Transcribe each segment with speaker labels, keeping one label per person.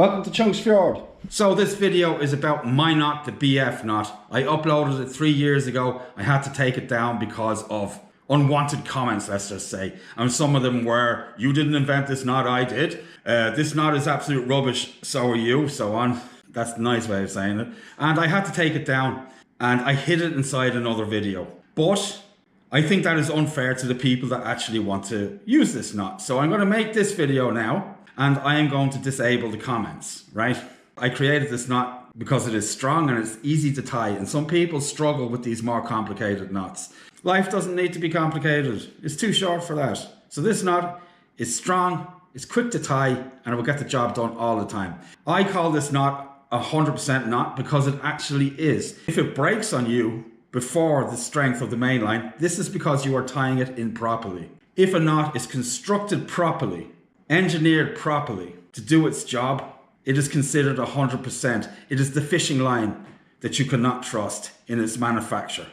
Speaker 1: Welcome to Chunks Fjord.
Speaker 2: So this video is about my knot, the BF knot. I uploaded it 3 years ago. I had to take it down because of unwanted comments, let's just say. And some of them were, you didn't invent this knot, I did. This knot is absolute rubbish, so are you, so on. That's a nice way of saying it. And I had to take it down and I hid it inside another video. But I think that is unfair to the people that actually want to use this knot. So I'm going to make this video now and I am going to disable the comments, right? I created this knot because it is strong and it's easy to tie. And some people struggle with these more complicated knots. Life doesn't need to be complicated. It's too short for that. So this knot is strong, it's quick to tie, and it will get the job done all the time. I call this knot a 100% knot because it actually is. If it breaks on you before the strength of the main line, this is because you are tying it in properly. If a knot is constructed properly, engineered properly to do its job, it is considered 100%. It is the fishing line that you cannot trust in its manufacture.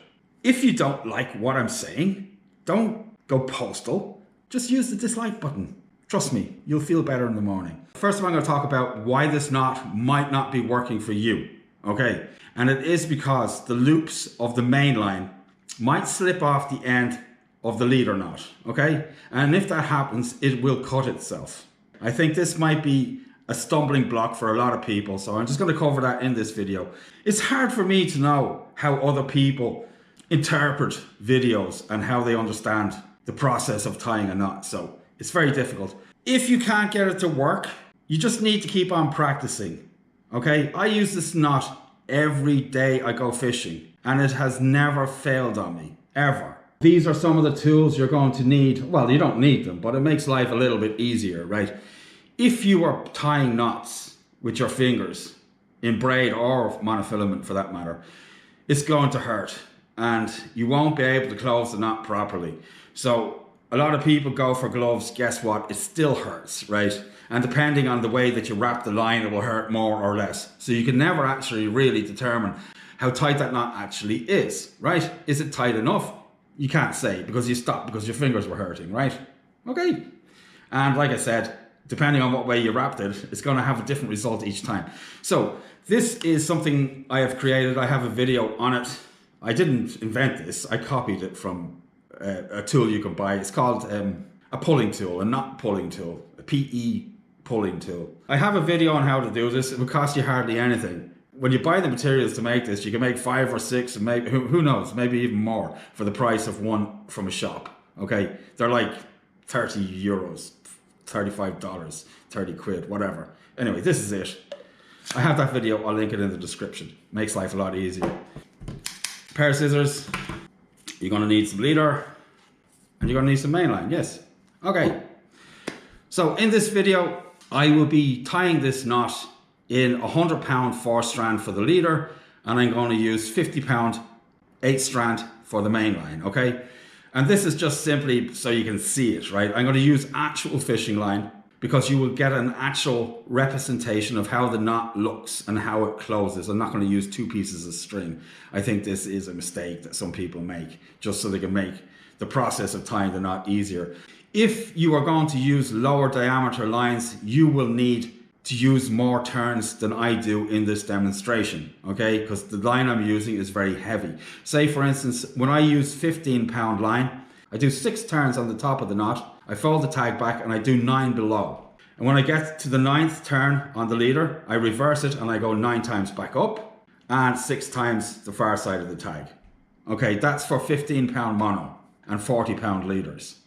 Speaker 2: If you don't like what I'm saying, don't go postal. Just use the dislike button. Trust me, you'll feel better in the morning. First of all, I'm going to talk about why this knot might not be working for you. Okay, and it is because the loops of the main line might slip off the end of the leader knot. Okay, and if that happens, it will cut itself. I think this might be a stumbling block for a lot of people, so I'm just going to cover that in this video. It's hard for me to know how other people interpret videos and how they understand the process of tying a knot, so it's very difficult. If you can't get it to work, you just need to keep on practicing. Okay, I use this knot every day I go fishing and it has never failed on me, ever. These are some of the tools you're going to need. Well, you don't need them, but it makes life a little bit easier, right? If you are tying knots with your fingers in braid or monofilament for that matter, it's going to hurt and you won't be able to close the knot properly. So a lot of people go for gloves. Guess what? It still hurts, right? And depending on the way that you wrap the line, it will hurt more or less. So you can never actually really determine how tight that knot actually is, right? Is it tight enough? You can't say because you stopped because your fingers were hurting, right? Okay. And like I said, depending on what way you wrapped it, it's going to have a different result each time. So this is something I have created. I have a video on it. I didn't invent this. I copied it from a tool you can buy. It's called a pulling tool, a knot pulling tool, a PE pulling tool. I have a video on how to do this. It would cost you hardly anything. When you buy the materials to make this, you can make 5 or 6, and maybe who knows, maybe even more for the price of one from a shop. Okay, they're like 30 euros, $35, 30 quid, whatever. Anyway, this is it. I have that video. I'll link it in the description. Makes life a lot easier. Pair of scissors. You're going to need some leader, and you're going to need some mainline. Yes. Okay. So in this video, I will be tying this knot in 100-pound 4-strand for the leader, and I'm going to use 50-pound 8-strand for the main line, okay? And this is just simply so you can see it, right? I'm going to use actual fishing line because you will get an actual representation of how the knot looks and how it closes. I'm not going to use 2 pieces of string. I think this is a mistake that some people make just so they can make the process of tying the knot easier. If you are going to use lower diameter lines, you will need to use more turns than I do in this demonstration, okay? Because the line I'm using is very heavy. Say for instance, when I use 15-pound line, I do 6 turns on the top of the knot, I fold the tag back and I do 9 below. And when I get to the 9th turn on the leader, I reverse it and I go 9 times back up and 6 times the far side of the tag. Okay, that's for 15-pound mono and 40-pound leaders.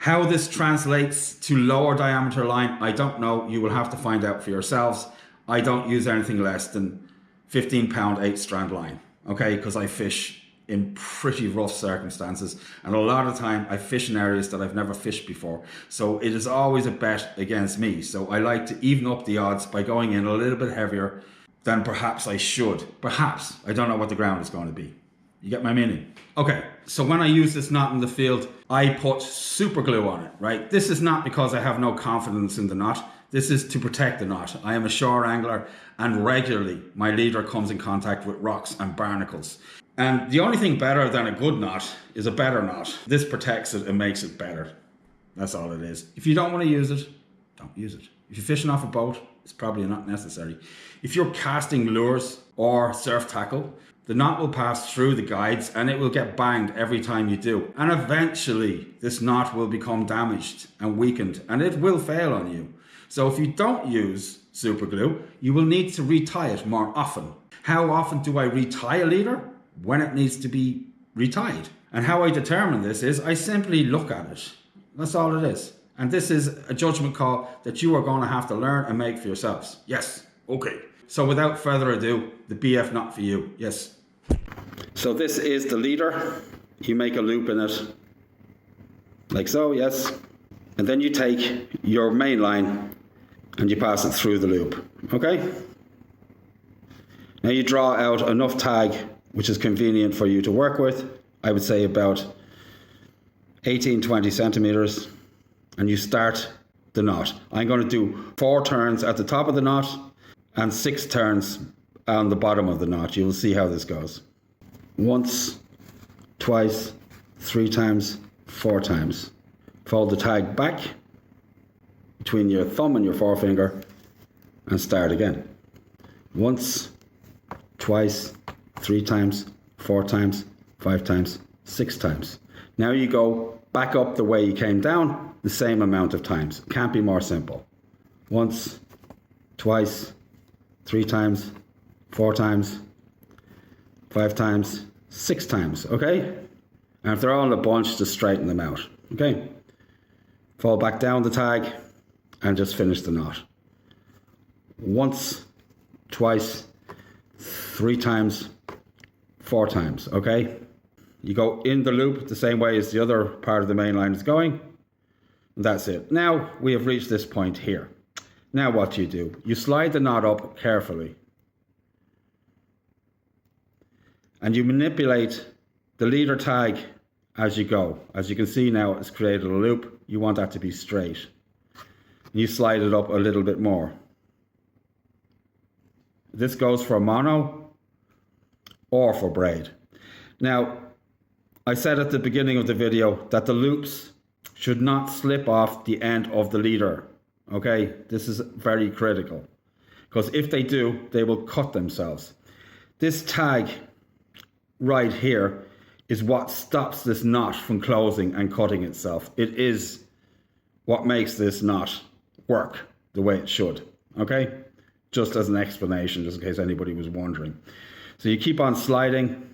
Speaker 2: How this translates to lower diameter line, I don't know. You will have to find out for yourselves. I don't use anything less than 15-pound 8-strand line, okay? Because I fish in pretty rough circumstances. And a lot of the time I fish in areas that I've never fished before. So it is always a bet against me. So I like to even up the odds by going in a little bit heavier than perhaps I should. Perhaps. I don't know what the ground is going to be. You get my meaning? Okay, so when I use this knot in the field, I put super glue on it, right? This is not because I have no confidence in the knot. This is to protect the knot. I am a shore angler and regularly my leader comes in contact with rocks and barnacles. And the only thing better than a good knot is a better knot. This protects it and makes it better. That's all it is. If you don't want to use it, don't use it. If you're fishing off a boat, it's probably not necessary. If you're casting lures or surf tackle, the knot will pass through the guides and it will get banged every time you do. And eventually this knot will become damaged and weakened and it will fail on you. So if you don't use super glue, you will need to retie it more often. How often do I retie a leader? When it needs to be retied. And how I determine this is I simply look at it. That's all it is. And this is a judgment call that you are going to have to learn and make for yourselves. Yes, okay. So without further ado, the BF knot for you. Yes. So this is the leader. You make a loop in it. Like so, yes. And then you take your main line and you pass it through the loop. Okay? Now you draw out enough tag which is convenient for you to work with. I would say about 18-20 centimeters. And you start the knot. I'm going to do 4 turns at the top of the knot and 6 turns on the bottom of the knot. You will see how this goes. Once, twice, 3 times, 4 times. Fold the tag back between your thumb and your forefinger and start again. Once, twice, 3 times, 4 times, 5 times, 6 times. Now you go back up the way you came down the same amount of times. Can't be more simple. Once, twice, 3 times, 4 times, 5 times, 6 times, okay? And if they're all in a bunch, just straighten them out, okay? Fall back down the tag and just finish the knot. Once, twice, 3 times, 4 times, okay? You go in the loop the same way as the other part of the main line is going. And that's it. Now we have reached this point here. Now what do? You slide the knot up carefully. And you manipulate the leader tag as you go. As you can see now, it's created a loop. You want that to be straight. You slide it up a little bit more. This goes for mono or for braid. Now, I said at the beginning of the video that the loops should not slip off the end of the leader. Okay, this is very critical. Because if they do, they will cut themselves. This tag right here is what stops this knot from closing and cutting itself. It is what makes this knot work the way it should. Okay, just as an explanation, just in case anybody was wondering. So you keep on sliding.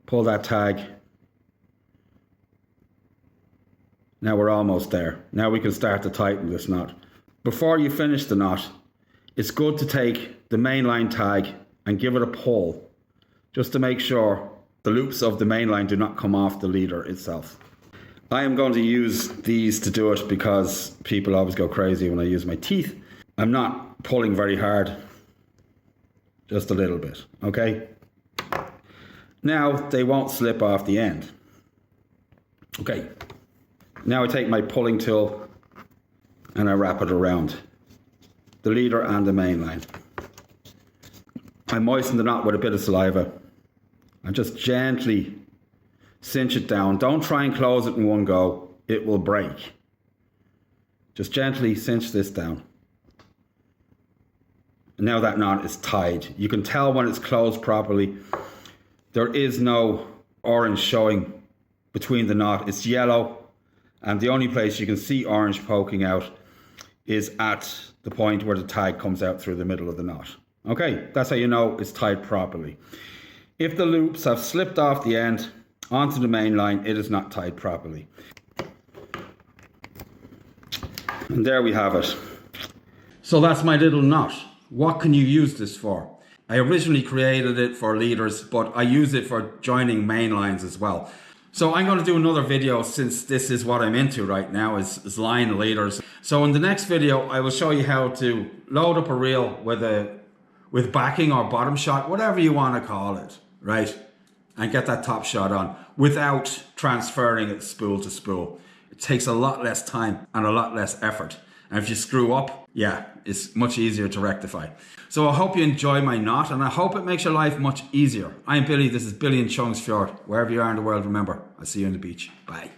Speaker 2: Pull that tag. Now we're almost there. Now we can start to tighten this knot. Before you finish the knot, it's good to take the main line tag and give it a pull, just to make sure the loops of the main line do not come off the leader itself. I am going to use these to do it because people always go crazy when I use my teeth. I'm not pulling very hard, just a little bit, okay? Now they won't slip off the end. Okay, now I take my pulling tool and I wrap it around the leader and the main line. I moisten the knot with a bit of saliva and just gently cinch it down. Don't try and close it in one go, it will break. Just gently cinch this down. And now that knot is tied. You can tell when it's closed properly. There is no orange showing between the knot. It's yellow, and the only place you can see orange poking out is at the point where the tag comes out through the middle of the knot. Okay, that's how you know it's tied properly. If the loops have slipped off the end onto the main line, it is not tied properly. And there we have it. So that's my little knot. What can you use this for? I originally created it for leaders, but I use it for joining main lines as well. So I'm going to do another video, since this is what I'm into right now, is line leaders. So in the next video, I will show you how to load up a reel with backing or bottom shot, whatever you want to call it, right? And get that top shot on without transferring it spool to spool. It takes a lot less time and a lot less effort. And if you screw up, yeah, it's much easier to rectify. So I hope you enjoy my knot, and I hope it makes your life much easier. I'm Billy, this is Billy in Chungsfjord. Wherever you are in the world, remember, I'll see you on the beach. Bye.